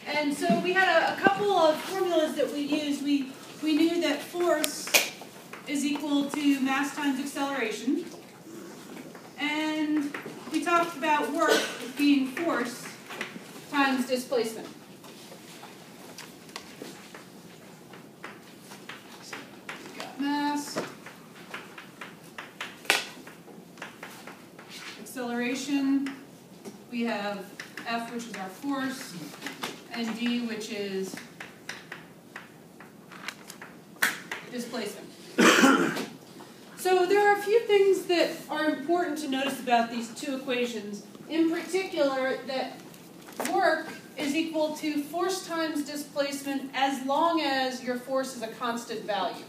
And so we had a couple of formulas that we used. We knew that force is equal to mass times acceleration. And we talked about work being force times displacement. So we've got mass, acceleration, we have F, which is our force, and D, which is displacement. So there are a few things that are important to notice about these two equations. In particular, that work is equal to force times displacement as long as your force is a constant value.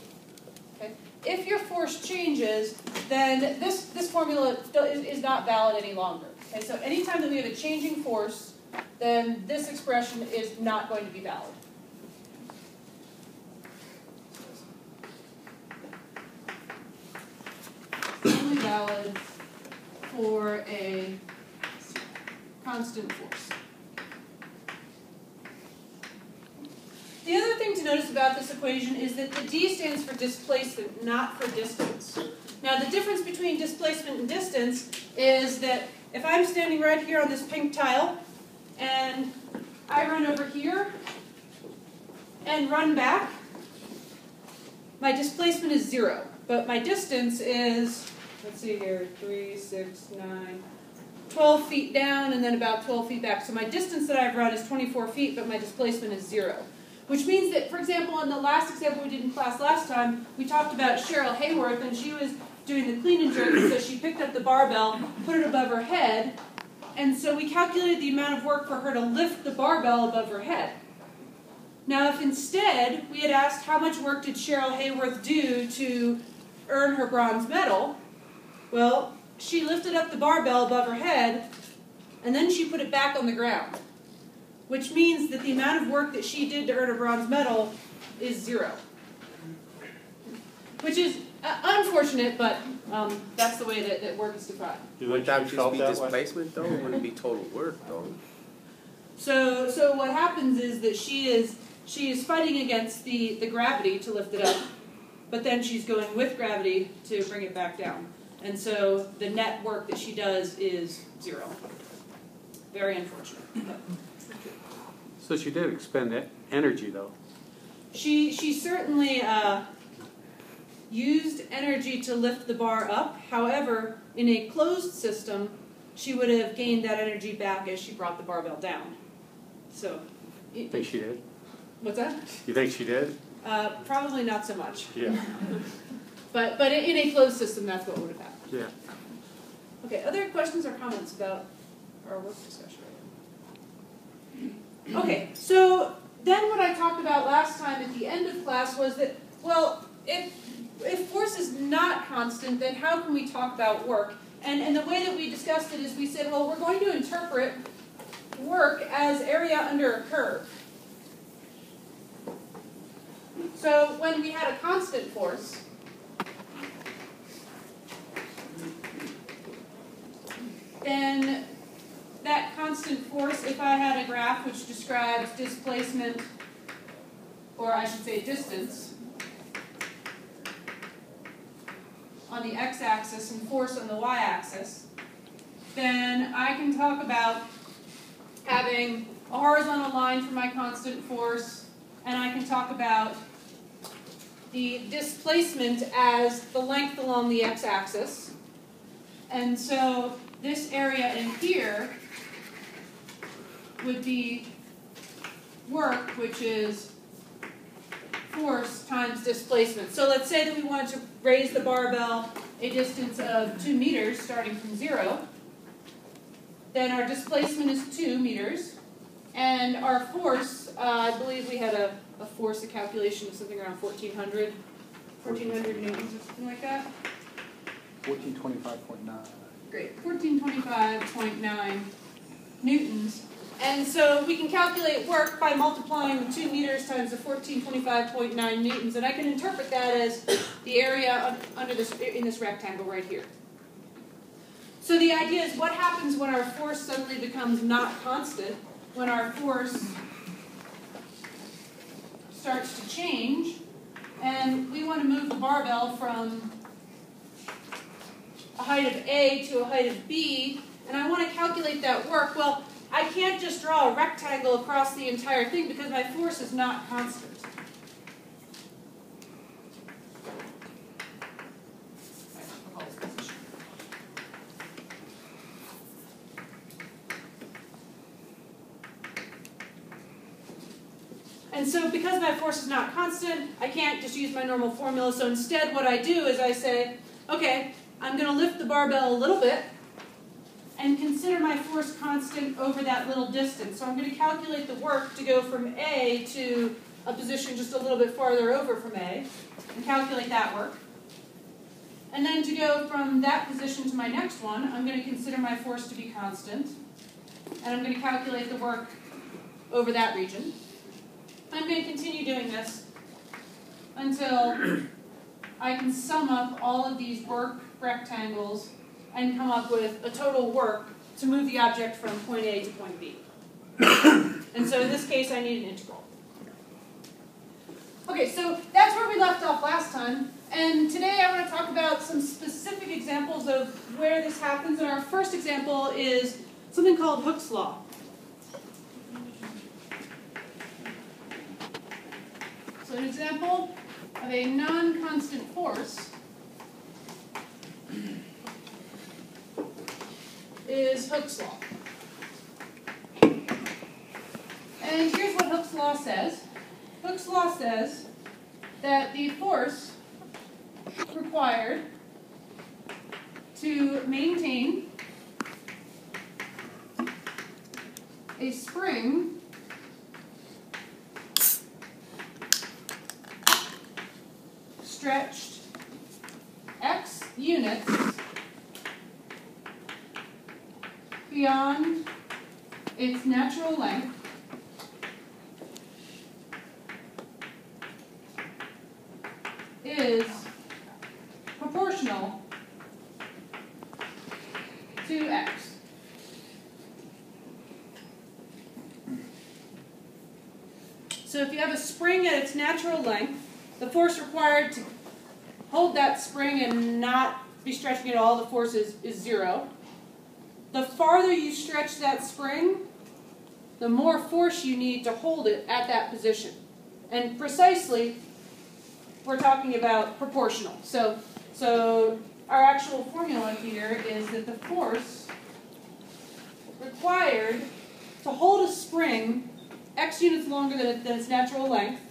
Okay? If your force changes, then this formula is not valid any longer. Okay? So anytime that we have a changing force, then this expression is not going to be valid. Only valid for a constant force. The other thing to notice about this equation is that the D stands for displacement, not for distance. Now the difference between displacement and distance is that if I'm standing right here on this pink tile and I run over here and run back, my displacement is 0. But my distance is, let's see here, 3, 6, 9, 12 feet down and then about 12 feet back. So my distance that I've run is 24 feet, but my displacement is 0. Which means that, for example, in the last example we did in class last time, we talked about Cheryl Hayworth, and she was doing the clean and jerk, so she picked up the barbell, put it above her head, and so we calculated the amount of work for her to lift the barbell above her head. Now, if instead we had asked how much work did Cheryl Hayworth do to earn her bronze medal, well, she lifted up the barbell above her head, and then she put it back on the ground, which means that the amount of work that she did to earn a bronze medal is 0. Which is unfortunate, but that's the way that work is defined. Wouldn't that just be displacement, though? It wouldn't be total work, though. So what happens is that she is fighting against the gravity to lift it up, but then she's going with gravity to bring it back down. And so the net work that she does is 0. Very unfortunate. So she did expend energy, though. She certainly used energy to lift the bar up. However, in a closed system, she would have gained that energy back as she brought the barbell down. So, You think she did? What's that? You think she did? Probably not so much. Yeah. But in a closed system, that's what would have happened. Yeah. Okay, other questions or comments about our work discussion? Okay, so then what I talked about last time at the end of class was that, well, if force is not constant, then how can we talk about work? And the way that we discussed it is we said, well, we're going to interpret work as area under a curve. So when we had a constant force, then that constant force, if I had a graph which describes displacement, or I should say distance, on the x-axis and force on the y-axis, then I can talk about having a horizontal line for my constant force, and I can talk about the displacement as the length along the x-axis. And so this area in here would be work, which is force times displacement. So let's say that we wanted to raise the barbell a distance of 2 meters starting from 0. Then our displacement is 2 meters. And our force, I believe we had a force, a calculation of something around 1,400 newtons or something like that. 1425.9. Great, 1425.9 newtons. And so we can calculate work by multiplying 2 meters times the 1425.9 newtons, and I can interpret that as the area under in this rectangle right here. So the idea is what happens when our force suddenly becomes not constant, when our force starts to change, and we want to move the barbell from a height of A to a height of B, and I want to calculate that work. Well, I can't just draw a rectangle across the entire thing because my force is not constant. And so because my force is not constant, I can't just use my normal formula. So instead what I do is I say, okay, I'm going to lift the barbell a little bit and consider my force constant over that little distance. So I'm going to calculate the work to go from A to a position just a little bit farther over from A, and calculate that work. And then to go from that position to my next one, I'm going to consider my force to be constant, and I'm going to calculate the work over that region. I'm going to continue doing this until I can sum up all of these work rectangles and come up with a total work to move the object from point A to point B. And so in this case, I need an integral. Okay, so that's where we left off last time. And today I want to talk about some specific examples of where this happens. And our first example is something called Hooke's law. So an example of a non-constant force is Hooke's law. And here's what Hooke's law says. Hooke's law says that the force required to maintain a spring stretched x units beyond its natural length is proportional to x. So if you have a spring at its natural length, the force required to hold that spring and not be stretching at all, the force is 0. The farther you stretch that spring, the more force you need to hold it at that position. And precisely, we're talking about proportional. So our actual formula here is that the force required to hold a spring x units longer than its natural length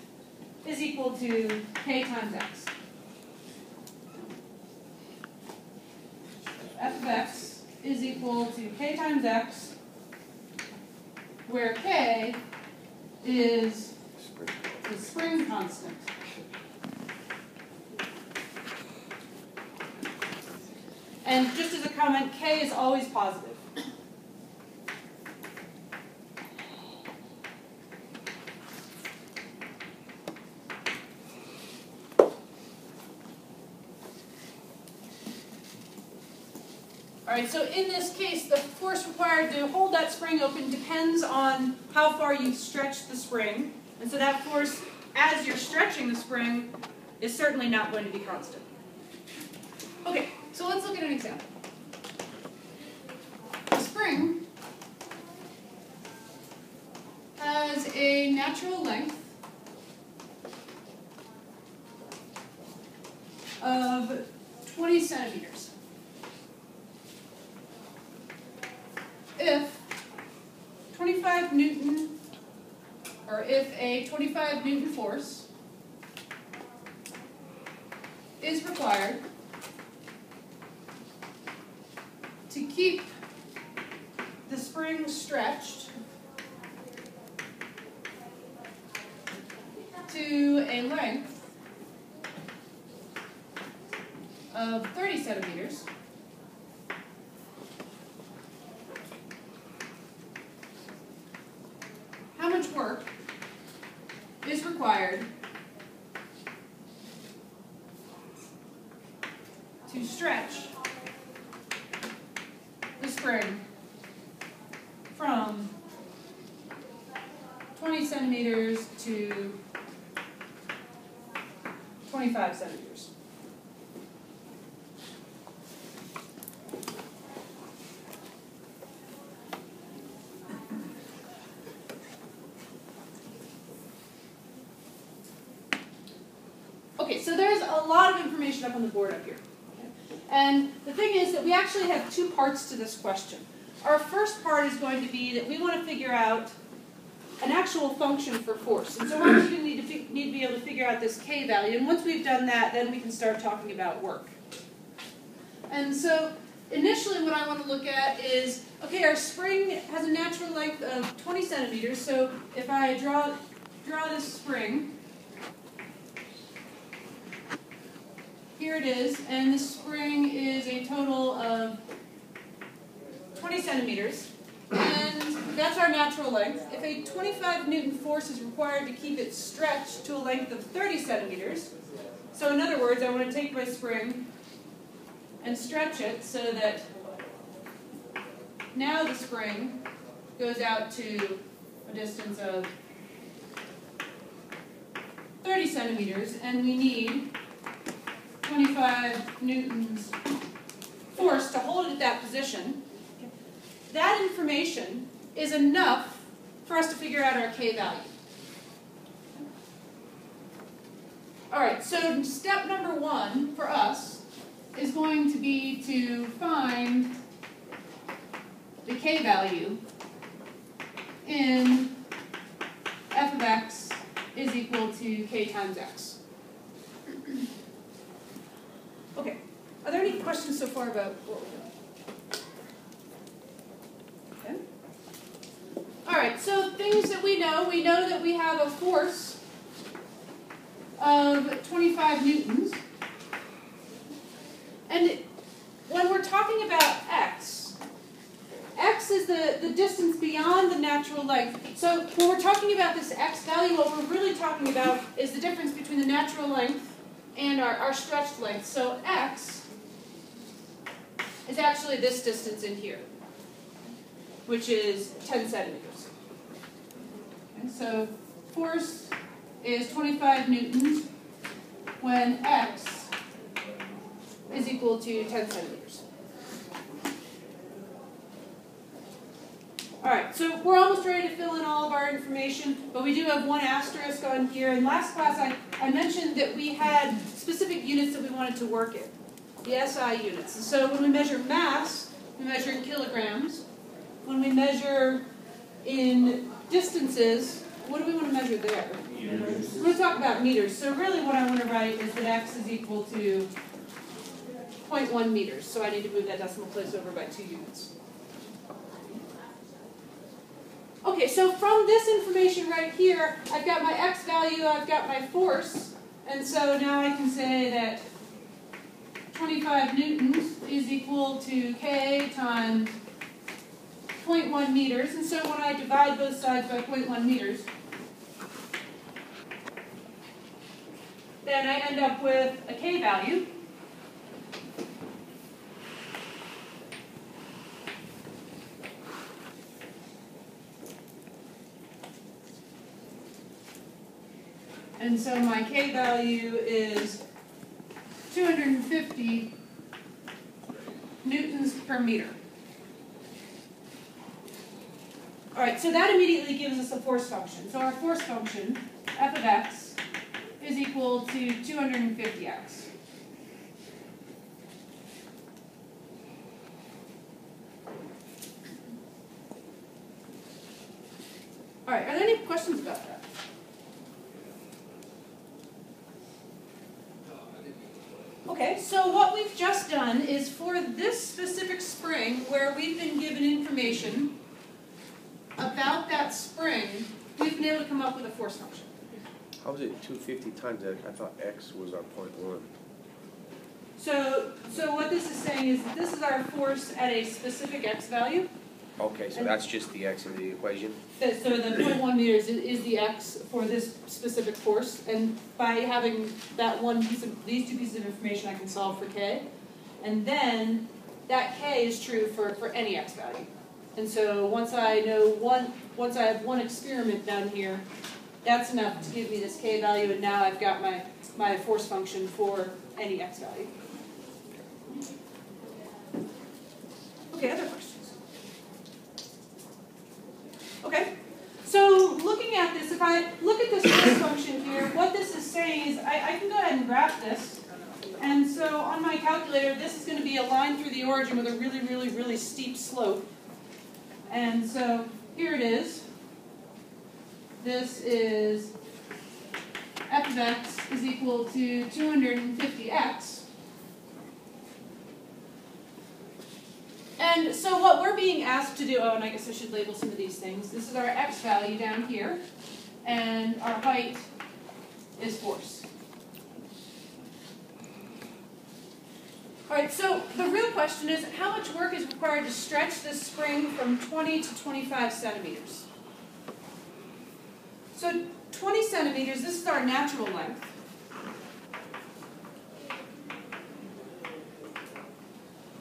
is equal to k times x. F of x is equal to k times x, where k is the spring constant. And just as a comment, k is always positive. Alright, so in this case, the force required to hold that spring open depends on how far you stretch the spring. And so that force, as you're stretching the spring, is certainly not going to be constant. Okay, so let's look at an example. The spring has a natural length of 20 centimeters. If 25 Newton, or if a 25 Newton force is required to keep the spring stretched to a length of 30 centimeters, how much work is required to stretch the spring from 20 centimeters to 25 centimeters. Okay, so there's a lot of information up on the board up here. And the thing is that we actually have two parts to this question. Our first part is going to be that we want to figure out an actual function for force. And so we're going to need to be able to figure out this k value. And once we've done that, then we can start talking about work. And so initially what I want to look at is, okay, our spring has a natural length of 20 centimeters. So if I draw this spring, here it is, and this spring is a total of 20 centimeters, and that's our natural length. If a 25 Newton force is required to keep it stretched to a length of 30 centimeters, so in other words, I want to take my spring and stretch it so that now the spring goes out to a distance of 30 centimeters, and we need 25 newtons force to hold it at that position. That information is enough for us to figure out our k value. All right, so step number one for us is going to be to find the k value in f of x is equal to k times x. Okay, are there any questions so far about what we're doing? Okay. All right, so things that we know that we have a force of 25 newtons. And when we're talking about x is the distance beyond the natural length. So when we're talking about this x value, what we're really talking about is the difference between the natural length and our stretched length. So x is actually this distance in here, which is 10 centimeters. Okay, so force is 25 newtons when x is equal to 10 centimeters. All right, so we're almost ready to fill in all of our information, but we do have one asterisk on here. In last class, I mentioned that we had specific units that we wanted to work in, the SI units. And so when we measure mass, we measure in kilograms. When we measure in distances, what do we want to measure there? Meters. We're going to talk about meters. So really what I want to write is that x is equal to 0.1 meters. So I need to move that decimal place over by 2 units. Okay, so from this information right here, I've got my x value, I've got my force, and so now I can say that 25 newtons is equal to k times 0.1 meters, and so when I divide both sides by 0.1 meters, then I end up with a k value. And so my k value is 250 newtons per meter. All right, so that immediately gives us a force function. So our force function, f of x, is equal to 250x. All right, are there any questions about that? Okay, so what we've just done is for this specific spring where we've been given information about that spring, we've been able to come up with a force function. How is it 250 times x? I thought x was our 0.1. So what this is saying is that this is our force at a specific x value. Okay, so that's just the x in the equation? So the 0.1 meters is the x for this specific force, and by having that these two pieces of information, I can solve for k, and then that k is true for any x value. And so once I have one experiment down here, That's enough to give me this k value, and now I've got my force function for any x value. Okay, other questions? Okay, so looking at this, if I look at this force function here, what this is saying is I can go ahead and graph this. And so on my calculator, this is going to be a line through the origin with a really, really, really steep slope. And so here it is. This is f of x is equal to 250x. And so what we're being asked to do, oh, and I guess I should label some of these things. This is our x value down here, and our height is force. All right, so the real question is, how much work is required to stretch this spring from 20 to 25 centimeters? So 20 centimeters, this is our natural length.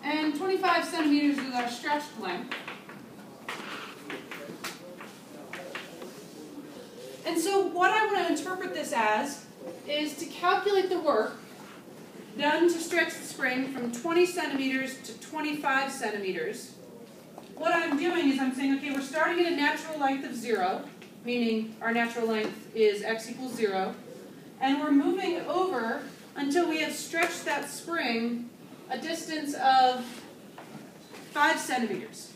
And 25 centimeters is our stretched length. And so what I want to interpret this as is to calculate the work done to stretch the spring from 20 centimeters to 25 centimeters. What I'm doing is I'm saying, okay, we're starting at a natural length of 0, meaning our natural length is x equals 0, and we're moving over until we have stretched that spring a distance of 5 centimeters.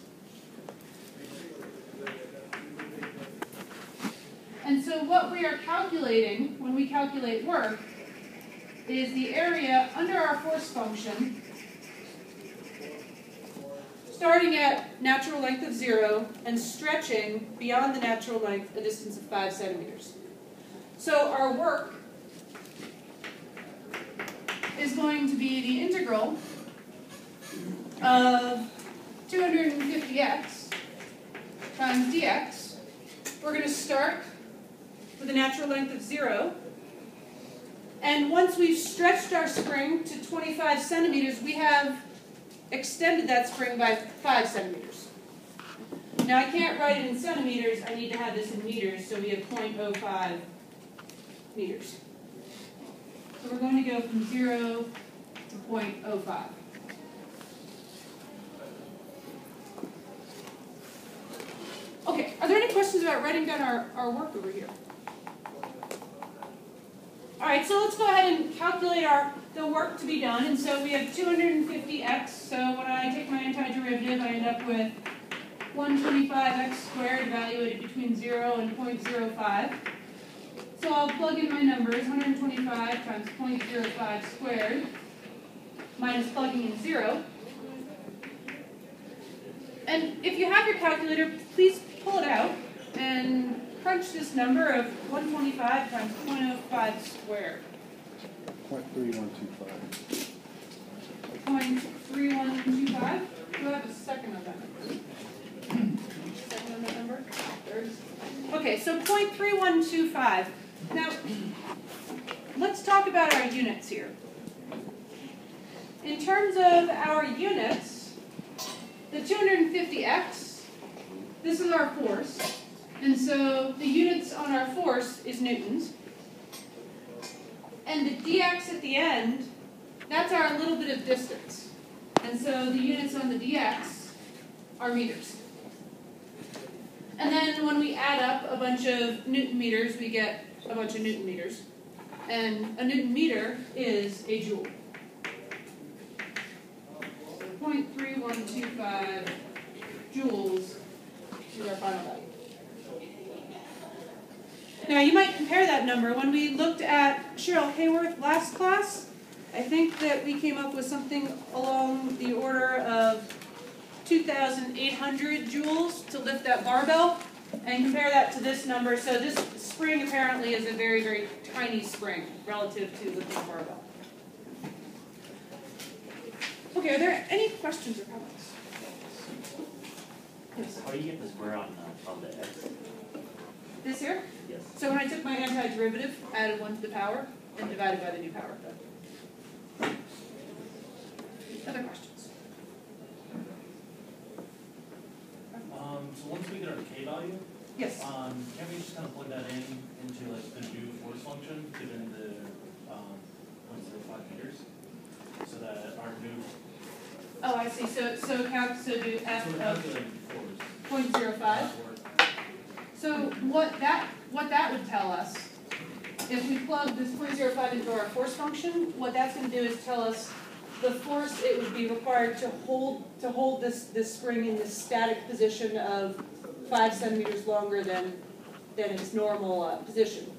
And so what we are calculating when we calculate work is the area under our force function, starting at natural length of 0 and stretching beyond the natural length a distance of 5 centimeters. So our work is going to be the integral of 250x times dx. We're going to start with a natural length of 0. And once we've stretched our spring to 25 centimeters, we have extended that spring by 5 centimeters. Now I can't write it in centimeters, I need to have this in meters, so we have 0.05 meters. So we're going to go from 0 to 0.05. Okay, are there any questions about writing down our work over here? All right, so let's go ahead and calculate the work to be done. And so we have 250x. So when I take my antiderivative, I end up with 125x squared evaluated between 0 and 0.05. So I'll plug in my numbers, 125 times 0.05 squared minus plugging in 0. And if you have your calculator, please pull it out and crunch this number of 125 times 0.05 squared. 0.3125. 0.3125. Do I have a second on that number? Second on that number? Third? Okay, so 0.3125. Now, let's talk about our units here. In terms of our units, the 250x, this is our force. And so the units on our force is newtons. And the dx at the end, that's our little bit of distance. And so the units on the dx are meters. And then when we add up a bunch of newton meters, we get a bunch of newton meters. And a newton meter is a joule. 0.3125 joules is our final value. Now you might compare that number. When we looked at Cheryl Hayworth last class, I think that we came up with something along the order of 2,800 joules to lift that barbell, and compare that to this number. So this spring apparently is a very, very tiny spring relative to lifting a barbell. Okay, are there any questions or comments? Yes. How do you get the square on the x? This here? Yes. So when I took my antiderivative, added 1 to the power, and divided by the new power. Other questions? So once we get our k value, Yes. can't we just kind of plug that into function given the 0.05 meters, so that our new. Oh, I see. So do f So we're of calculating force. 0.05. So what that would tell us, if we plug this 0.05 into our force function, what that's going to do is tell us the force it would be required to hold this spring in this static position of 5 centimeters longer than its normal position.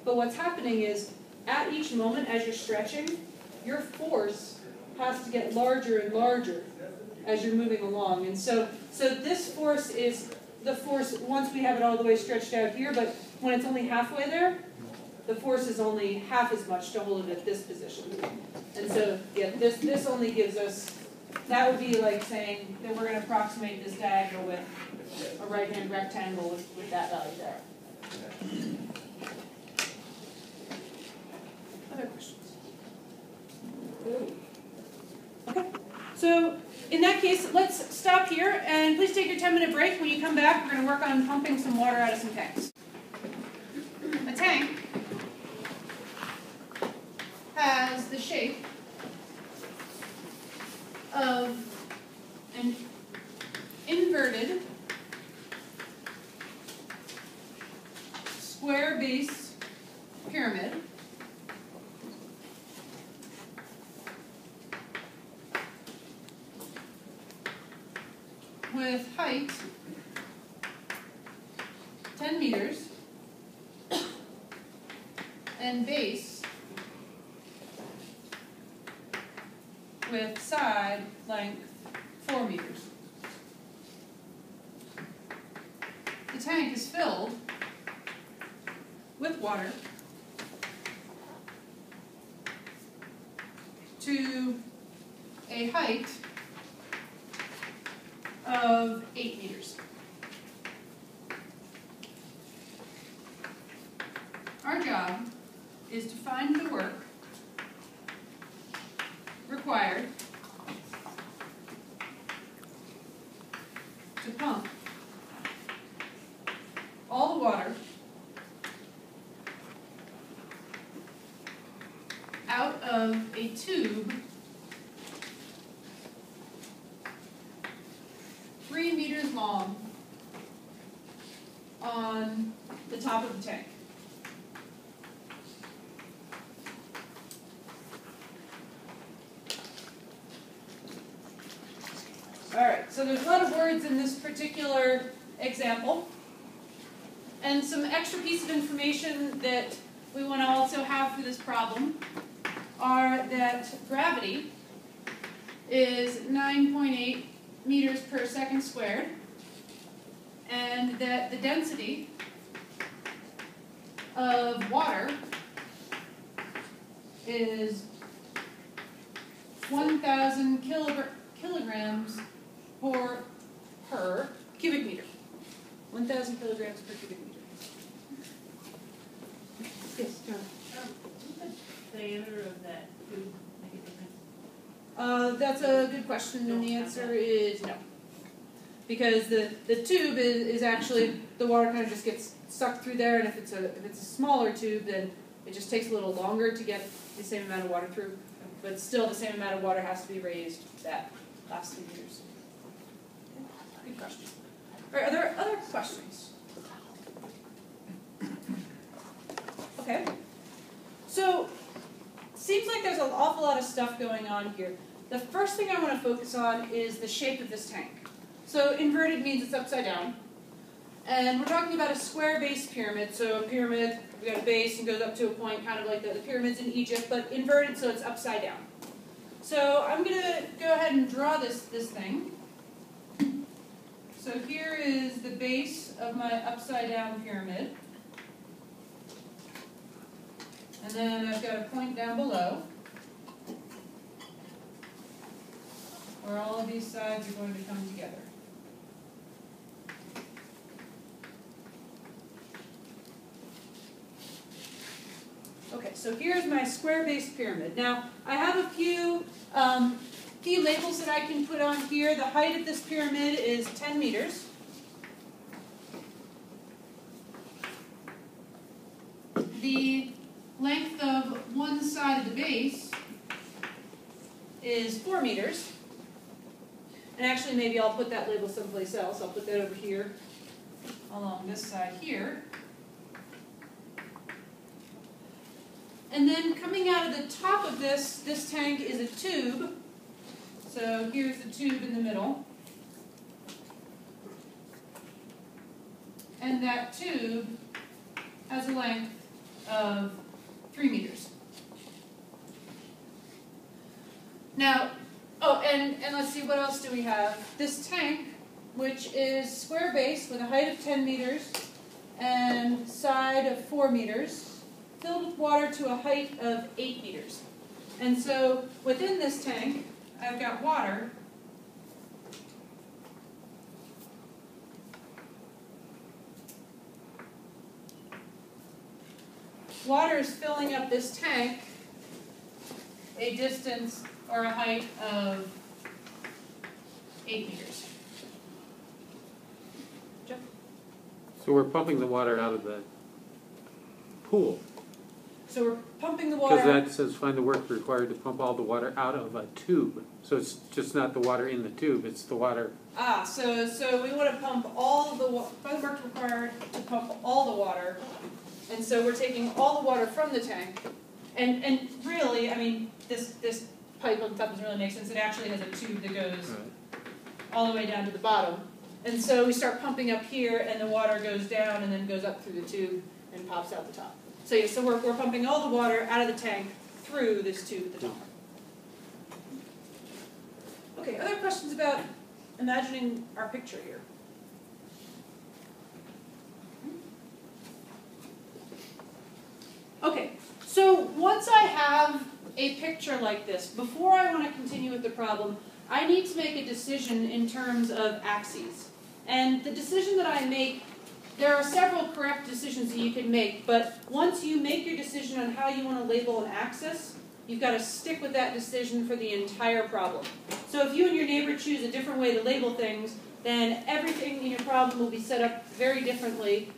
But what's happening is, at each moment as you're stretching, your force has to get larger and larger as you're moving along. And so this force is the force once we have it all the way stretched out here, but when it's only halfway there, the force is only half as much to hold it at this position. And so, yeah, this only gives us, that would be like saying that we're going to approximate this diagonal with a right-hand rectangle with that value there. Other questions? Okay, so in that case, let's stop here and please take your 10-minute break. When you come back, we're going to work on pumping some water out of some tanks. A tank has the shape of an inverted square base pyramid with height 10 meters and base with side length 4 meters. The tank is filled with water to a height of 8 meters. Our job is to find the work required to pump all the water out of a tube 3 meters long on the top of the tank. Alright, so there's a lot of words in this particular example. And some extra piece of information that we want to also have for this problem are that gravity is 9.8 meters per second squared, and that the density of water is 1,000 kilograms per cubic meter. 1,000 kilograms per cubic meter. Yes, John. The diameter of that tube make a difference? That's a good question, and the answer is no. Because the tube is actually, the water kind of just gets sucked through there, and if it's a smaller tube, then it just takes a little longer to get the same amount of water through. But still, the same amount of water has to be raised that last 2 meters. Good question. All right, are there other questions? Okay. So, seems like there's an awful lot of stuff going on here. The first thing I want to focus on is the shape of this tank. So, inverted means it's upside down. And we're talking about a square base pyramid. So, a pyramid, we got a base and goes up to a point, kind of like the pyramids in Egypt, but inverted, so it's upside down. So, I'm going to go ahead and draw this thing. So, here is the base of my upside down pyramid. And then I've got a point down below where all of these sides are going to come together. Okay, so here's my square-based pyramid. Now, I have a few labels that I can put on here. The height of this pyramid is 10 meters. The length of one side of the base is 4 meters. And actually, maybe I'll put that label someplace else. I'll put that over here along this side here. And then coming out of the top of this tank is a tube. So here's the tube in the middle. And that tube has a length of 3 meters. Now, and let's see, what else do we have? This tank, which is square base with a height of 10 meters and side of 4 meters, filled with water to a height of 8 meters. And so within this tank, I've got water. Water is filling up this tank a distance or a height of 8 meters. Jeff? So we're pumping the water out of the pool. So we're pumping the water. Because that says find the work required to pump all the water out of a tube. So it's just not the water in the tube, it's the water. So we want to pump all of the find the work required to pump all the water. And so we're taking all the water from the tank. And really, I mean, this pipe on top doesn't really make sense. It actually has a tube that goes all the way down to the bottom. And so we start pumping up here, and the water goes down and then goes up through the tube and pops out the top. So yeah, so we're pumping all the water out of the tank through this tube at the top. Okay, other questions about imagining our picture here? Okay, so once I have a picture like this, before I want to continue with the problem, I need to make a decision in terms of axes. And the decision that I make, there are several correct decisions that you can make, but once you make your decision on how you want to label an axis, you've got to stick with that decision for the entire problem. So if you and your neighbor choose a different way to label things, then everything in your problem will be set up very differently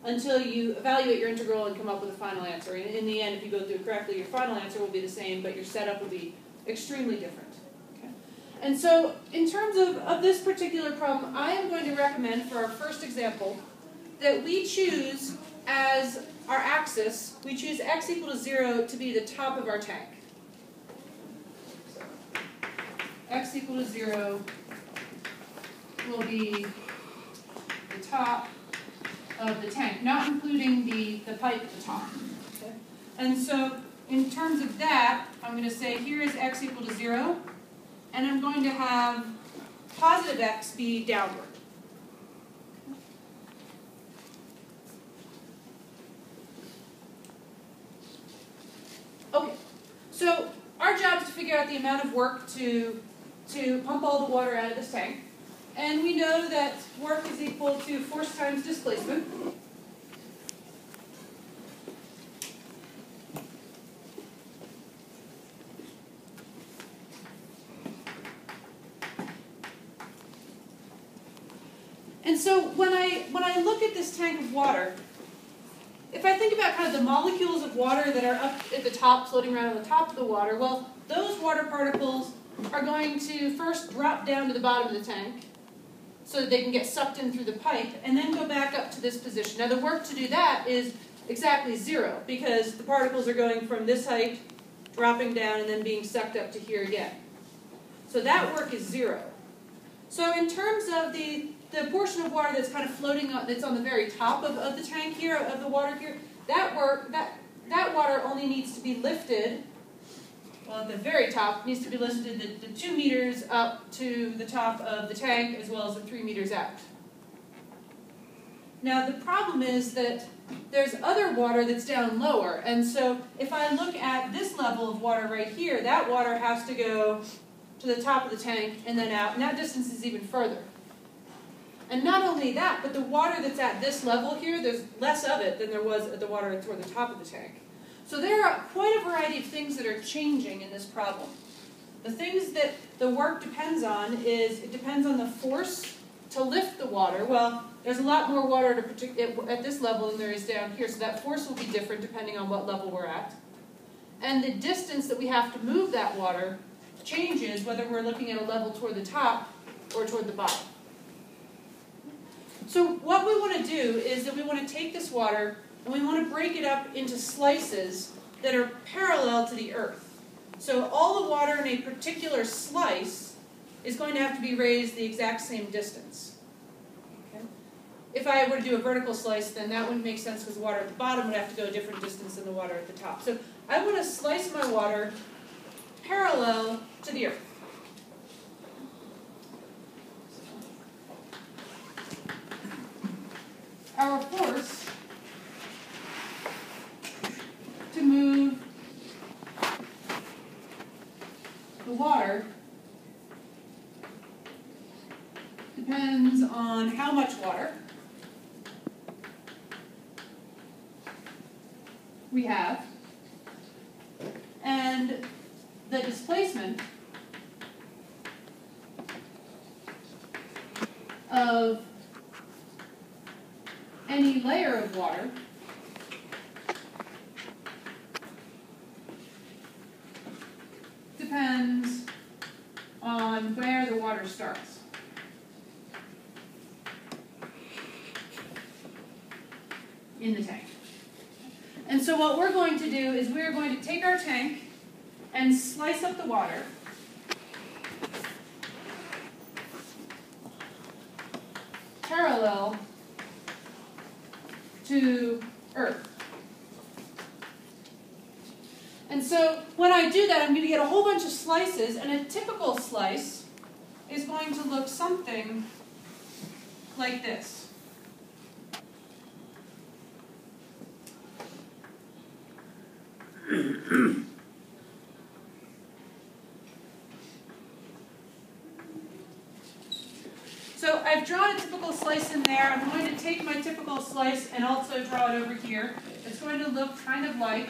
until you evaluate your integral and come up with a final answer. And in the end, if you go through it correctly, your final answer will be the same, but your setup will be extremely different. Okay? And so in terms of this particular problem, I am going to recommend for our first example that we choose as our axis, we choose x equal to 0 to be the top of our tank. So, x equal to 0 will be the top of the tank, not including the pipe at the top. Okay? And so in terms of that, I'm going to say here is x equal to 0, and I'm going to have positive x be downward. Okay, so our job is to figure out the amount of work to pump all the water out of this tank. And we know that work is equal to force times displacement. And so when I look at this tank of water, if I think about kind of the molecules of water that are up at the top, floating around on the top of the water, well, those water particles are going to first drop down to the bottom of the tank so that they can get sucked in through the pipe and then go back up to this position. Now the work to do that is exactly 0 because the particles are going from this height, dropping down, and then being sucked up to here again. So that work is 0. So in terms of the portion of water that's kind of floating on, that's on the very top of the tank here, of the water here, that water only needs to be lifted, well, at the very top, needs to be lifted the 2 meters up to the top of the tank as well as the 3 meters out. Now the problem is that there's other water that's down lower, and so if I look at this level of water right here, that water has to go to the top of the tank and then out, and that distance is even further. And not only that, but the water that's at this level here, there's less of it than there was at the water toward the top of the tank. So there are quite a variety of things that are changing in this problem. The things that the work depends on is, it depends on the force to lift the water, well, there's a lot more water at this level than there is down here, so that force will be different depending on what level we're at. And the distance that we have to move that water changes whether we're looking at a level toward the top or toward the bottom. So what we want to do is that we want to take this water and we want to break it up into slices that are parallel to the earth. So all the water in a particular slice is going to have to be raised the exact same distance. Okay? If I were to do a vertical slice, then that wouldn't make sense because the water at the bottom would have to go a different distance than the water at the top. So I want to slice my water parallel to the earth. Our force to move the water depends on how much water we have and the displacement of any layer of water depends on where the water starts. In the tank. And so what we're going to do is we're going to take our tank and slice up the water parallel to earth. And so when I do that, I'm going to get a whole bunch of slices, and a typical slice is going to look something like this. So I've drawn a typical slice in there. I'm going to take my typical slice and also draw it over here. It's going to look kind of like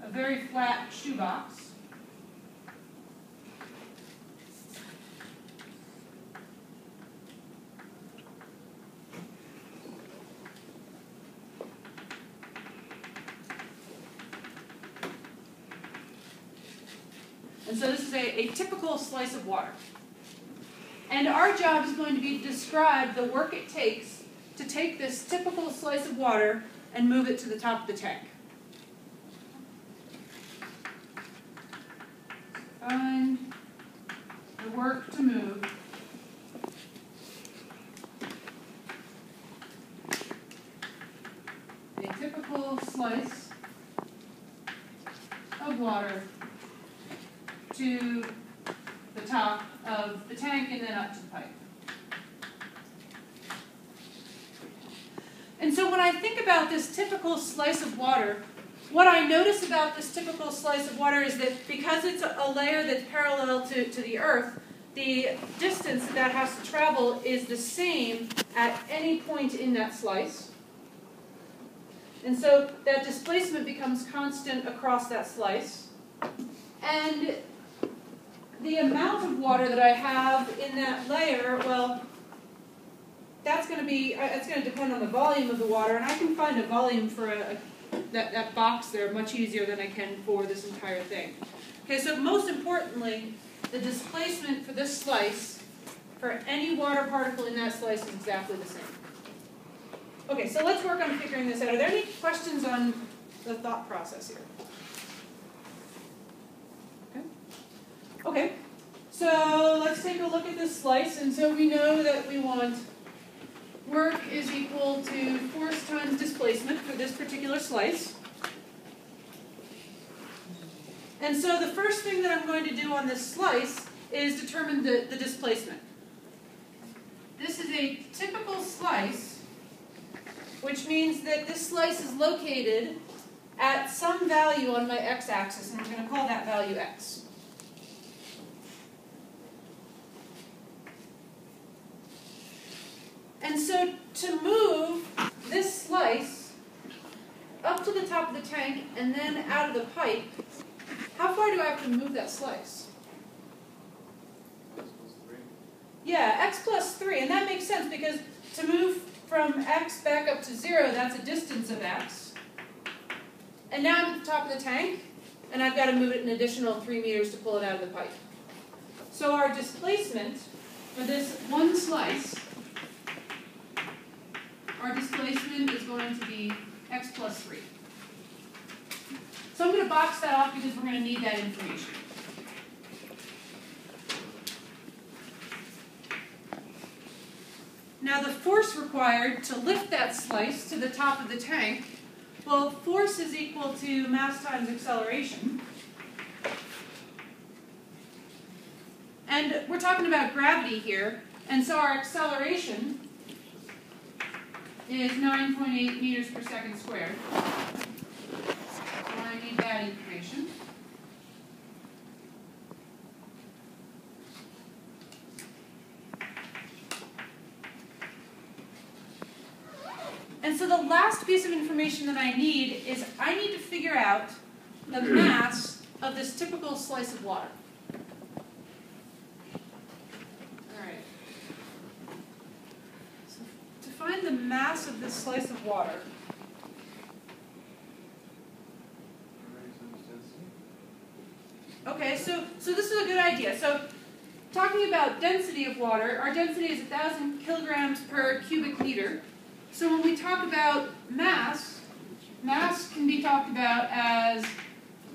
a very flat shoebox. And so this is a typical slice of water. And our job is going to be to describe the work it takes to take this typical slice of water and move it to the top of the tank. Find the work to move a typical slice of water to the top of the tank and then up to the pipe. And so when I think about this typical slice of water, what I notice about this typical slice of water is that because it's a layer that's parallel to the earth, the distance that has to travel is the same at any point in that slice. And so that displacement becomes constant across that slice. And the amount of water that I have in that layer, well, it's going to depend on the volume of the water, and I can find a volume for that box there much easier than I can for this entire thing. Okay, so most importantly, the displacement for this slice, for any water particle in that slice, is exactly the same. Okay, so let's work on figuring this out. Are there any questions on the thought process here? Okay, so let's take a look at this slice. And so we know that we want work is equal to force times displacement for this particular slice. And so the first thing that I'm going to do on this slice is determine the displacement. This is a typical slice, which means that this slice is located at some value on my x-axis, and I'm going to call that value x. And so to move this slice up to the top of the tank and then out of the pipe, how far do I have to move that slice? Yeah, x plus 3, and that makes sense because to move from x back up to 0, that's a distance of x. And now I'm at the top of the tank, and I've got to move it an additional 3 meters to pull it out of the pipe. So our displacement for this one slice, our displacement is going to be x plus 3. So I'm going to box that off because we're going to need that information. Now the force required to lift that slice to the top of the tank, well, force is equal to mass times acceleration. And we're talking about gravity here, and so our acceleration is 9.8 meters per second squared. So I need that information. And so the last piece of information that I need is I need to figure out the mass of this typical slice of water. All right. So to find the mass of this slice of water, okay, so this is a good idea. So talking about density of water, our density is 1,000 kilograms per cubic meter. So when we talk about mass, mass can be talked about as,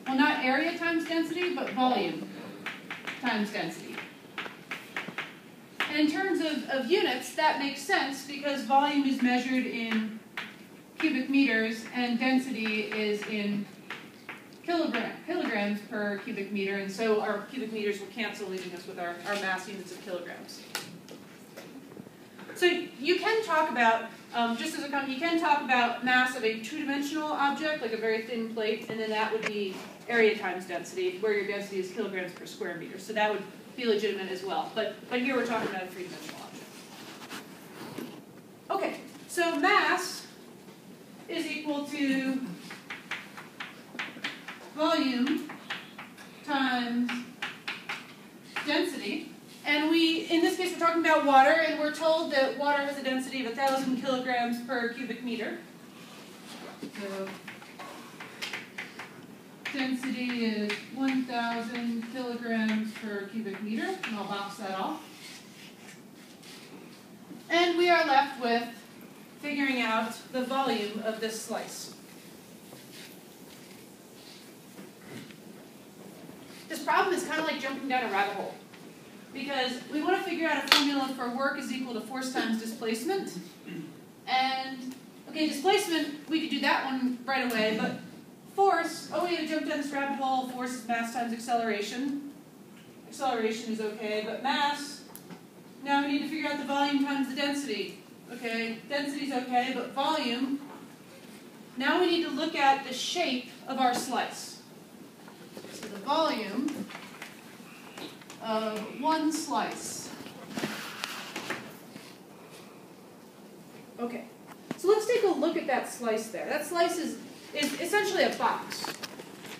well, not area times density, but volume times density. And in terms of units, that makes sense because volume is measured in cubic meters and density is in kilograms per cubic meter, and so our cubic meters will cancel, leaving us with our mass units of kilograms. So you can talk about, just as a comment, you can talk about mass of a two-dimensional object, like a very thin plate, and then that would be area times density, where your density is kilograms per square meter. So that would be legitimate as well. But here we're talking about a three-dimensional object. Okay, so mass is equal to volume times density. And in this case, we're talking about water, and we're told that water has a density of 1,000 kilograms per cubic meter. So density is 1,000 kilograms per cubic meter, and I'll box that off. And we are left with figuring out the volume of this slice. This problem is kind of like jumping down a rabbit hole, because we want to figure out a formula for work is equal to force times displacement. And, okay, displacement, we could do that one right away, but force, oh, we had to jump down this rabbit hole. Force is mass times acceleration. Acceleration is okay, but mass, now we need to figure out the volume times the density. Okay, density is okay, but volume, now we need to look at the shape of our slice. So the volume of one slice. Okay, so let's take a look at that slice there. That slice is essentially a box.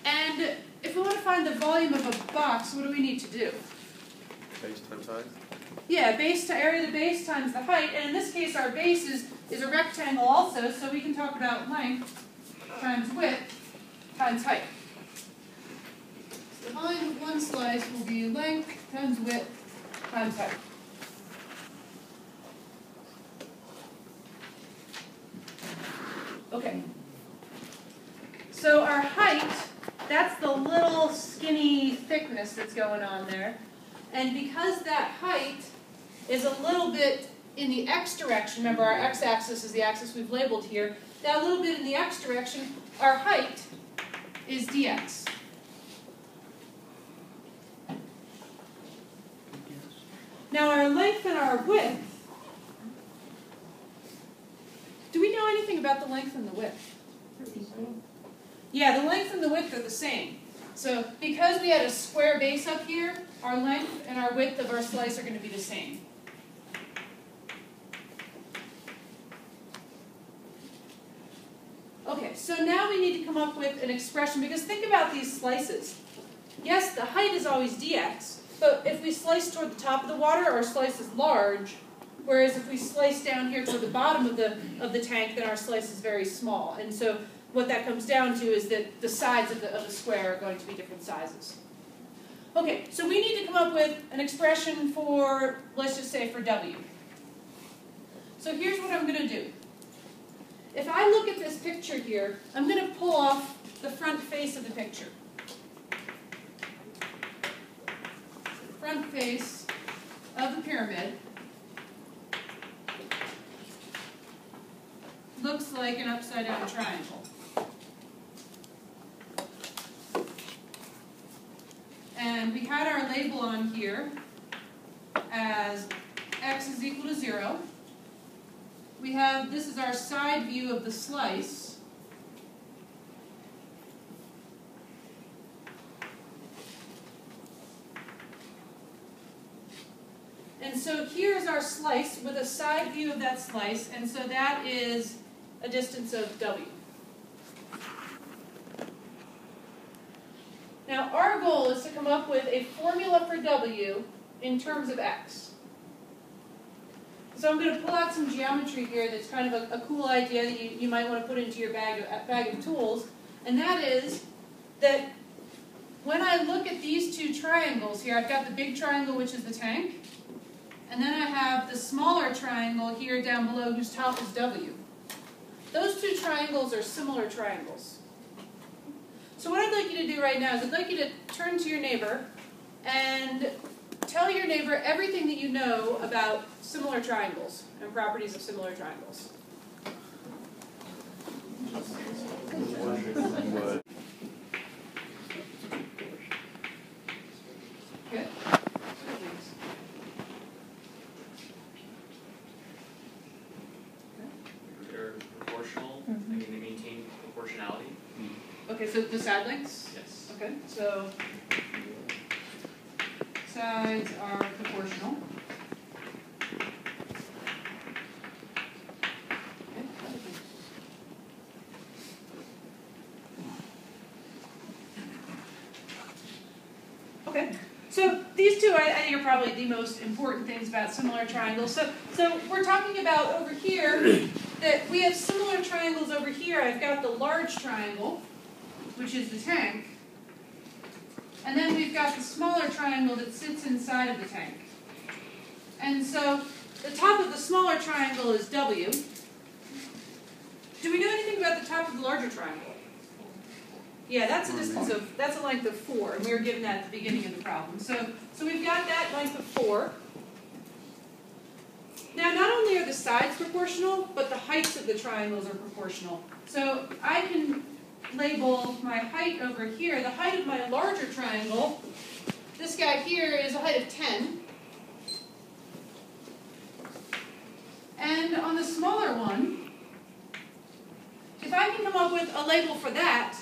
And if we want to find the volume of a box, what do we need to do? Base times height? Yeah, base to area of the base times the height. And in this case, our base is a rectangle also, so we can talk about length times width times height. So the volume of one slice will be length times width times height. Okay. So our height, that's the little skinny thickness that's going on there. And because that height is a little bit in the x direction, remember our x-axis is the axis we've labeled here, that little bit in the x direction, our height is dx. Now our length and our width, do we know anything about the length and the width? Yeah, the length and the width are the same. So because we had a square base up here, our length and our width of our slice are going to be the same. Okay, so now we need to come up with an expression, because think about these slices. Yes, the height is always dx, but if we slice toward the top of the water, our slice is large, whereas if we slice down here toward the bottom of the tank, then our slice is very small. And so what that comes down to is that the sides of the square are going to be different sizes. Okay, so we need to come up with an expression for, let's just say, for W. So here's what I'm going to do. If I look at this picture here, I'm going to pull off the front face of the picture. Front face of the pyramid looks like an upside down triangle. And we had our label on here as x is equal to 0. We have, this is our side view of the slice. And so here's our slice with a side view of that slice, and so that is a distance of W. Now our goal is to come up with a formula for W in terms of x. So I'm going to pull out some geometry here that's kind of a cool idea that you might want to put into your bag of tools, and that is that when I look at these two triangles here, I've got the big triangle, which is the tank, and then I have the smaller triangle here down below whose top is W. Those two triangles are similar triangles. So what I'd like you to do right now is I'd like you to turn to your neighbor and tell your neighbor everything that you know about similar triangles and properties of similar triangles. Good. They're proportional. I mean, they maintain proportionality. Okay, so the side lengths? Yes. Okay, so sides are proportional. Okay, so these two I think are probably the most important things about similar triangles. So we're talking about over here that we have similar triangles over here. I've got the large triangle, which is the tank, and then we've got the smaller triangle that sits inside of the tank. And so the top of the smaller triangle is W. Do we know anything about the top of the larger triangle? Yeah, that's a distance of, that's a length of 4, and we were given that at the beginning of the problem. So we've got that length of 4. Now, not only are the sides proportional, but the heights of the triangles are proportional. So I can label my height over here. The height of my larger triangle, this guy here, is a height of 10. And on the smaller one, if I can come up with a label for that,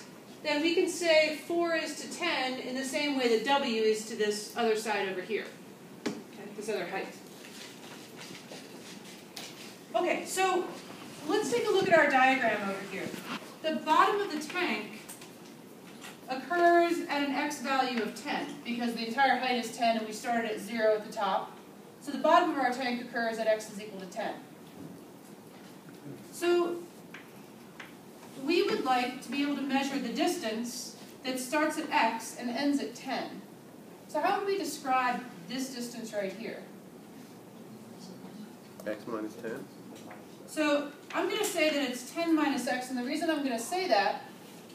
then we can say 4 is to 10 in the same way that W is to this other side over here, okay, this other height. Okay, so let's take a look at our diagram over here. The bottom of the tank occurs at an x value of 10, because the entire height is 10 and we started at 0 at the top. So the bottom of our tank occurs at x is equal to 10. So we would like to be able to measure the distance that starts at x and ends at 10. So how would we describe this distance right here? X minus 10? So I'm going to say that it's 10 minus x, and the reason I'm going to say that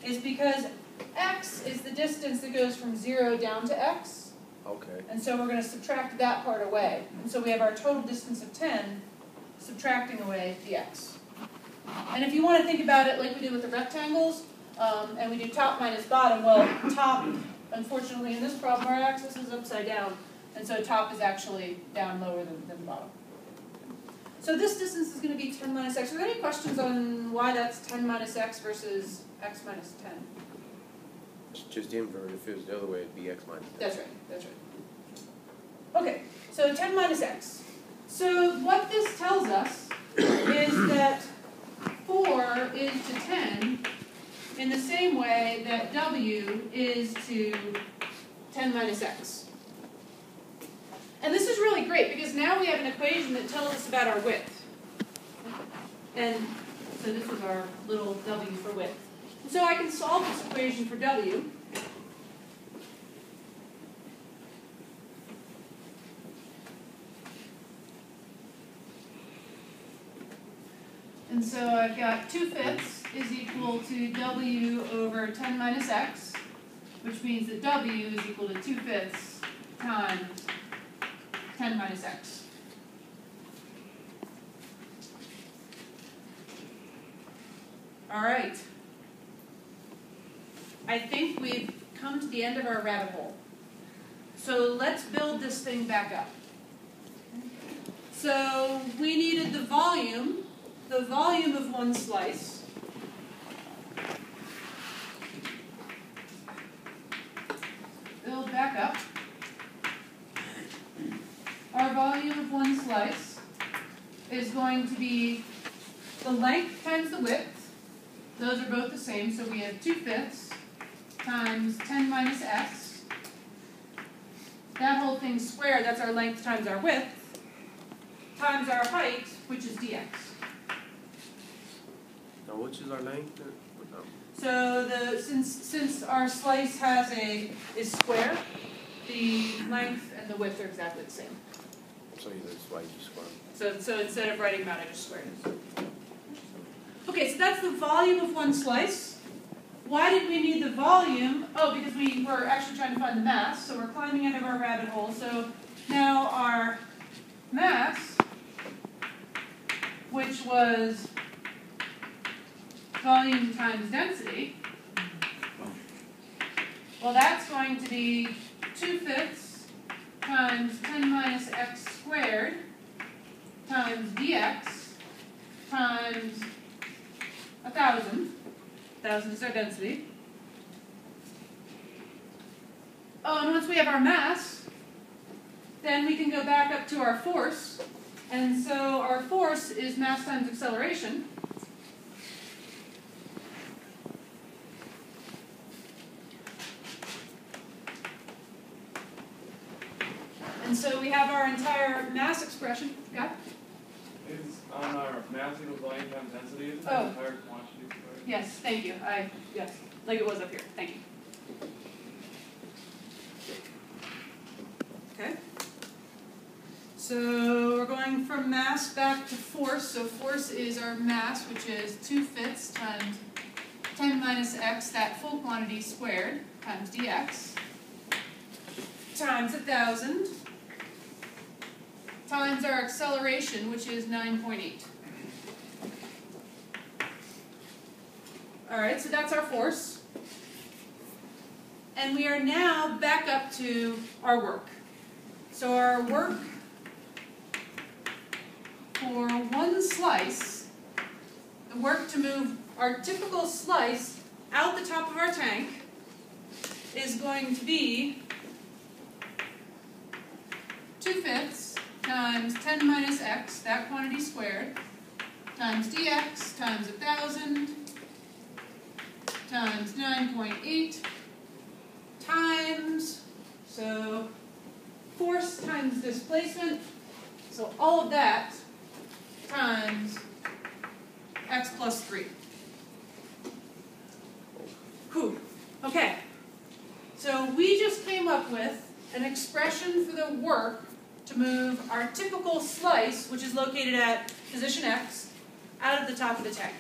is because x is the distance that goes from 0 down to x. Okay. And so we're going to subtract that part away. And so we have our total distance of 10, subtracting away the x. And if you want to think about it like we did with the rectangles, and we do top minus bottom, well, top, unfortunately in this problem, our axis is upside down, and so top is actually down lower than bottom. So this distance is going to be 10 minus x. Are there any questions on why that's 10 minus x versus x minus 10? It's just invert. If it was the other way, it'd be x minus 10. That's right, that's right. Okay, so 10 minus x. So what this tells us is that 4 is to 10 in the same way that W is to 10 minus x. And this is really great because now we have an equation that tells us about our width. And so this is our little W for width. So I can solve this equation for W. And so I've got 2/5 is equal to W over 10 minus X, which means that W is equal to 2/5 times 10 minus X. All right. I think we've come to the end of our rabbit hole. So let's build this thing back up. So we needed the volume of one slice. Build back up. Our volume of one slice is going to be the length times the width. Those are both the same, so we have 2/5 times 10 minus x. That whole thing squared, that's our length times our width, times our height, which is dx. Now, which is our length? So since our slice is square, the length and the width are exactly the same. So that's why you square. So instead of writing them out, I just squared it. Okay, so that's the volume of one slice. Why did we need the volume? Oh, because we were actually trying to find the mass, so we're climbing out of our rabbit hole. So now our mass, which was volume times density, well, that's going to be 2/5 times 10 minus x squared times dx times 1,000. 1,000 is our density. Oh, and once we have our mass, then we can go back up to our force. And so our force is mass times acceleration. And so we have our entire mass expression. Yeah? Is on our mass equals volume times density, isn't Oh. that entire quantity squared? Yes, thank you. Yes, like it was up here. Thank you. Okay. So we're going from mass back to force. So force is our mass, which is 2/5 times 10 minus x, that full quantity squared, times dx, times 1,000, times our acceleration, which is 9.8. All right, so that's our force. And we are now back up to our work. So our work for one slice, the work to move our typical slice out the top of our tank is going to be 2/5 times 10 minus x, that quantity squared, times dx times 1,000 times 9.8 times, so force times displacement, so all of that times x plus 3. Whew. Okay, so we just came up with an expression for the work to move our typical slice, which is located at position x, out of the top of the tank.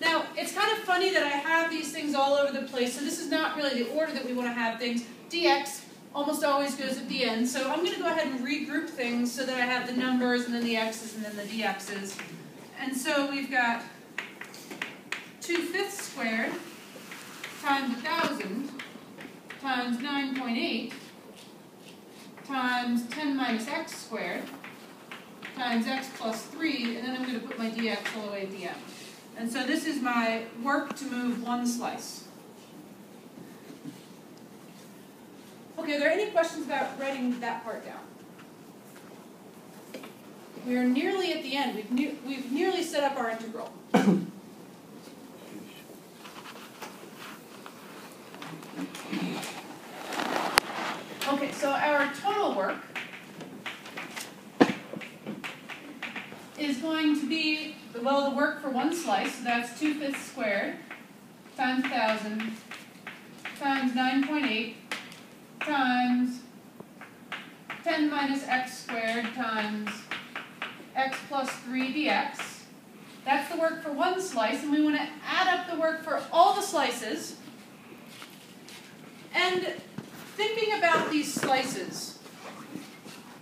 Now, it's kind of funny that I have these things all over the place, so this is not really the order that we want to have things. dx almost always goes at the end, so I'm going to go ahead and regroup things so that I have the numbers and then the x's and then the dx's. And so we've got 2/5 squared times 1,000 times 9.8 times 10 minus x squared times x plus 3, and then I'm going to put my dx all the way at the end. And so this is my work to move one slice. Okay, are there any questions about writing that part down? We are nearly at the end. We've nearly set up our integral. Okay, so our total work going to be, well, the work for one slice, so that's 2/5 squared times 1,000 times 9.8 times 10 minus x squared times x plus 3 dx. That's the work for one slice, and we want to add up the work for all the slices. And thinking about these slices,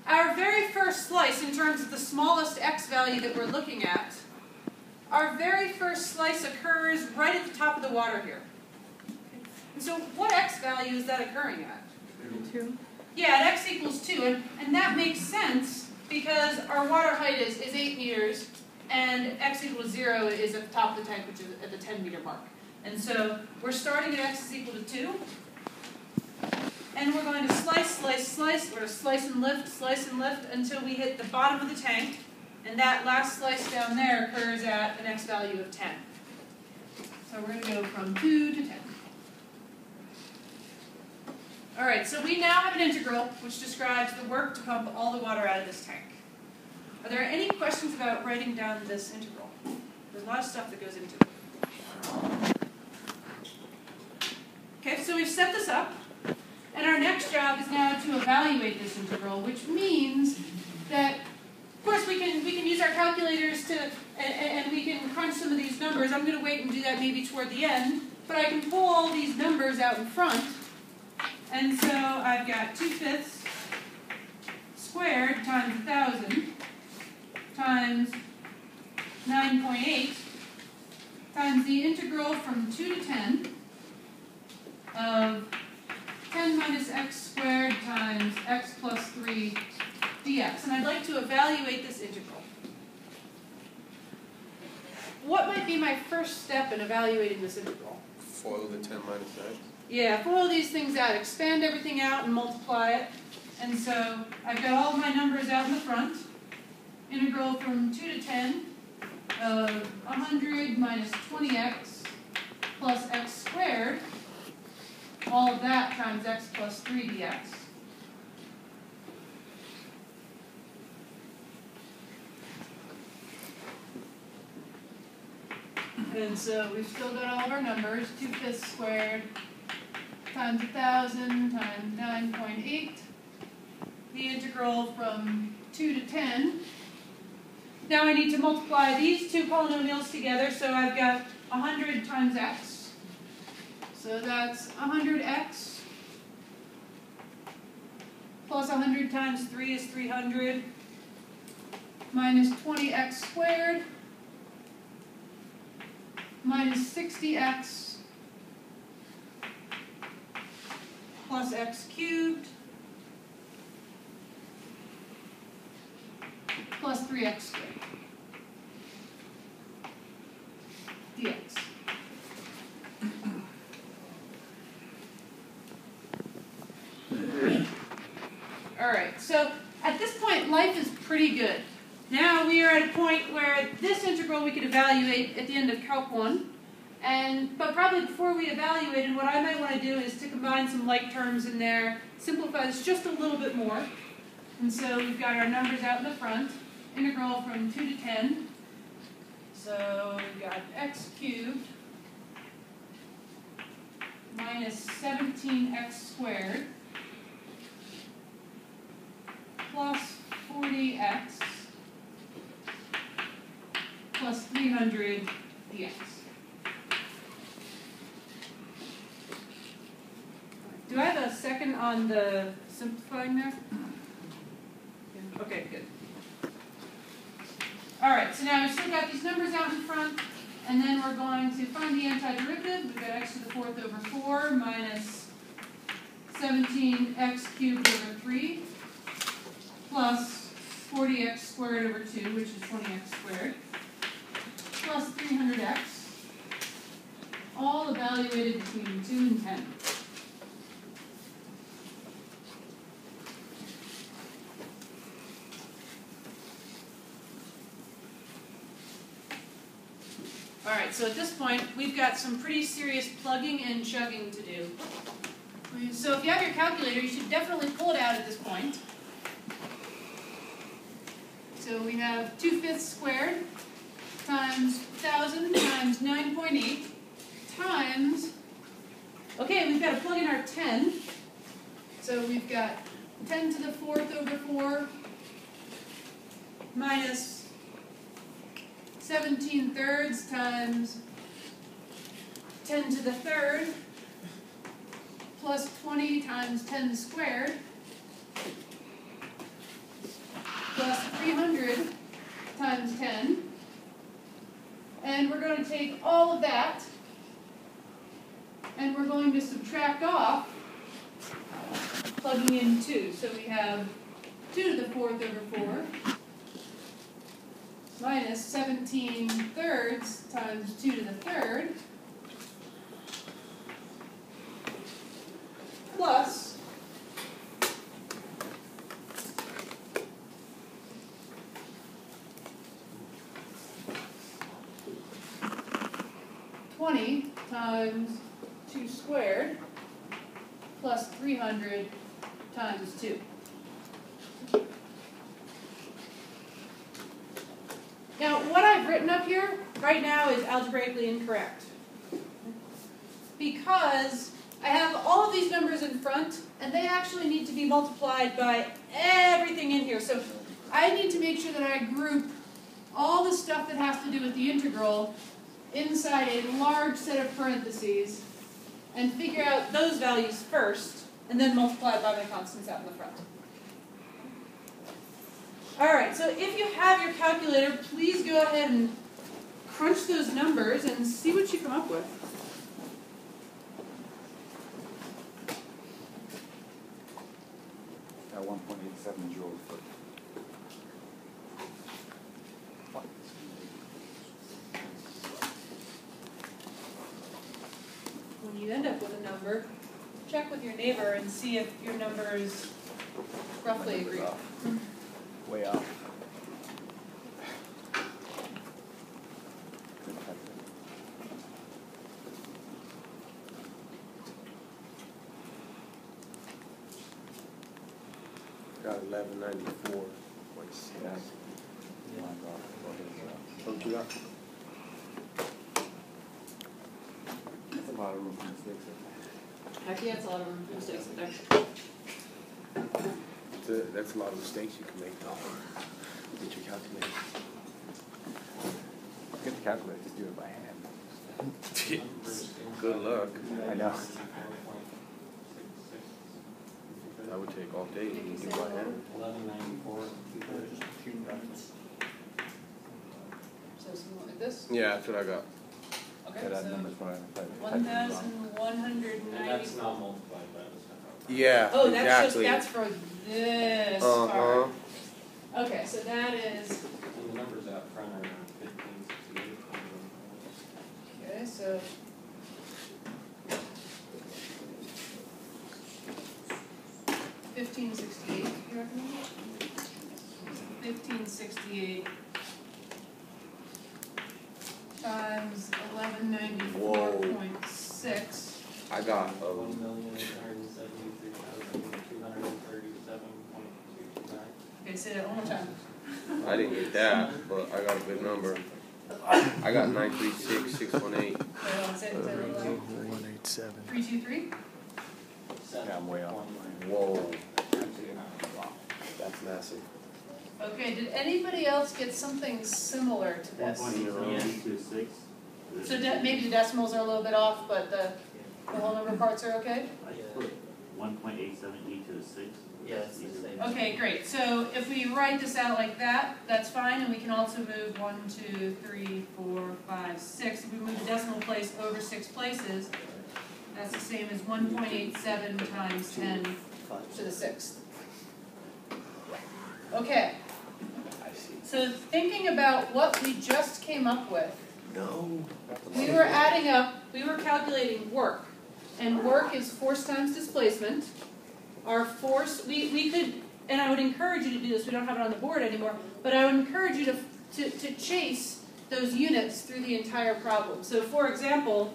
our very first slice, in terms of the smallest x value that we're looking at, our very first slice occurs right at the top of the water here. And so what x value is that occurring at? 2. Yeah, at x equals 2, and that makes sense because our water height is 8 meters, and x equals 0 is at the top of the tank, which is at the 10-meter mark. And so we're starting at x is equal to 2, and we're going to slice, we're going to slice and lift until we hit the bottom of the tank, and that last slice down there occurs at an x value of 10. So we're going to go from 2 to 10. Alright, so we now have an integral which describes the work to pump all the water out of this tank. Are there any questions about writing down this integral? There's a lot of stuff that goes into it. Okay, so we've set this up, and our next job is now to evaluate this integral, which means that, of course, we can use our calculators to, and we can crunch some of these numbers. I'm going to wait and do that maybe toward the end, but I can pull all these numbers out in front. And so I've got 2/5 squared times 1,000 times 9.8 times the integral from 2 to 10 of 10 minus x squared times x plus 3 dx. And I'd like to evaluate this integral. What might be my first step in evaluating this integral? FOIL the 10 minus x. Yeah, FOIL these things out, expand everything out and multiply it. And so I've got all my numbers out in the front. Integral from 2 to 10 of 100 minus 20x plus x squared, all of that times x plus 3 dx. And so we've still got all of our numbers, 2/5 squared times 1,000 times 9.8. The integral from 2 to 10. Now I need to multiply these two polynomials together, so I've got 100 times x. So that's 100x plus 100 times 3 is 300 minus 20x squared minus 60x plus x cubed plus 3x squared dx. Alright, so at this point life is pretty good. Now we are at a point where this integral we could evaluate at the end of Calc 1. But probably before we evaluate it, what I might want to do is to combine some like terms in there, simplify this just a little bit more. And so we've got our numbers out in the front. Integral from 2 to 10. So we've got x cubed minus 17x squared plus 40x plus 300 dx. Do I have a second on the simplifying there? Yeah. Okay, good. Alright, so now we've still got these numbers out in front, and then we're going to find the antiderivative. We've got x to the 4th over 4 minus 17x cubed over 3 plus 40x squared over 2, which is 20x squared, plus 300x, all evaluated between 2 and 10. Alright, so at this point, we've got some pretty serious plugging and chugging to do. So if you have your calculator, you should definitely pull it out at this point. So we have 2/5 squared times 1,000 times 9.8 times, okay, we've got to plug in our 10. So we've got 10 to the 4th over 4 minus 17 thirds times 10 to the 3rd plus 20 times 10 squared plus 300 times 10. And we're going to take all of that and we're going to subtract off plugging in 2. So we have 2 to the 4th over 4 minus 17 thirds times 2 to the 3rd plus 20 times 2 squared plus 300 times 2. Now, what I've written up here right now is algebraically incorrect. Because I have all of these numbers in front, and they actually need to be multiplied by everything in here. So I need to make sure that I group all the stuff that has to do with the integral inside a large set of parentheses and figure out those values first, and then multiply by my constants out in the front. Alright, so if you have your calculator, please go ahead and crunch those numbers and see what you come up with. At 1.87 joules per. When you end up with a number, check with your neighbor and see if your numbers roughly agree. Way off. Got 1194.6. Yeah. Don't you got? That's a lot of room for mistakes. Isn't Actually, that's a lot of mistakes in there. That's a lot of mistakes you can make though. With your calculator. it? Get the calculator, just do it by hand. Good luck. I know. That would take all day to do by hand. 1194. So something like this. Yeah, that's what I got. Okay, Yeah, that so number's what I typed. 1,190. And that's not multiplied by the stuff. Yeah, Oh, that's exactly. just, that's for this Uh-huh. part. Okay, so that is, And the numbers out front are 1568. okay, so. $15.68, you recommend? $15.68 times 1194.6. I got 1,873,237.229. Okay, say that one more time. I didn't get that, but I got a good number. I got 936,618. Wait, hold on, say it 187. 323? Yeah, I'm way off. Whoa, that's massive. Okay, did anybody else get something similar to this? 1.8 So maybe the decimals are a little bit off, but the whole number parts are okay? I put 1.87 e to the 6. Yes, it's the same. Okay, great. So if we write this out like that, that's fine, and we can also move 1, 2, 3, 4, 5, 6. If we move the decimal place over 6 places, that's the same as 1.87 times 10 to the 6th. Okay. I see. So thinking about what we just came up with, No. we were adding up, we were calculating work. And work is force times displacement. Our force, we could, and I would encourage you to do this, we don't have it on the board anymore, but I would encourage you to chase those units through the entire problem. So for example,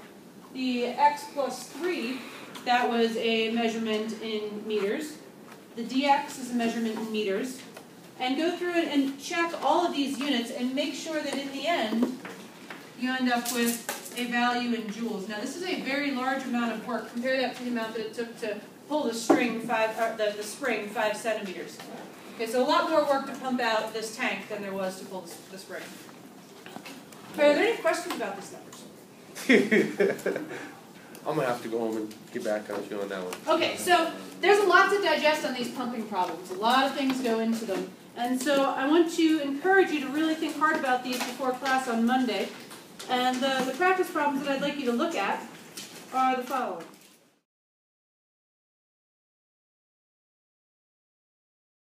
the x plus 3, that was a measurement in meters. The dx is a measurement in meters. and go through it and check all of these units and make sure that in the end, you end up with a value in joules. Now this is a very large amount of work. Compare that to the amount that it took to pull the spring 5 centimeters. Okay, so a lot more work to pump out this tank than there was to pull the spring. Are there any questions about these numbers? I'm gonna have to go home and get back on you on that one. Okay, so there's a lot to digest on these pumping problems. A lot of things go into them. And so I want to encourage you to really think hard about these before class on Monday. And the practice problems that I'd like you to look at are the following.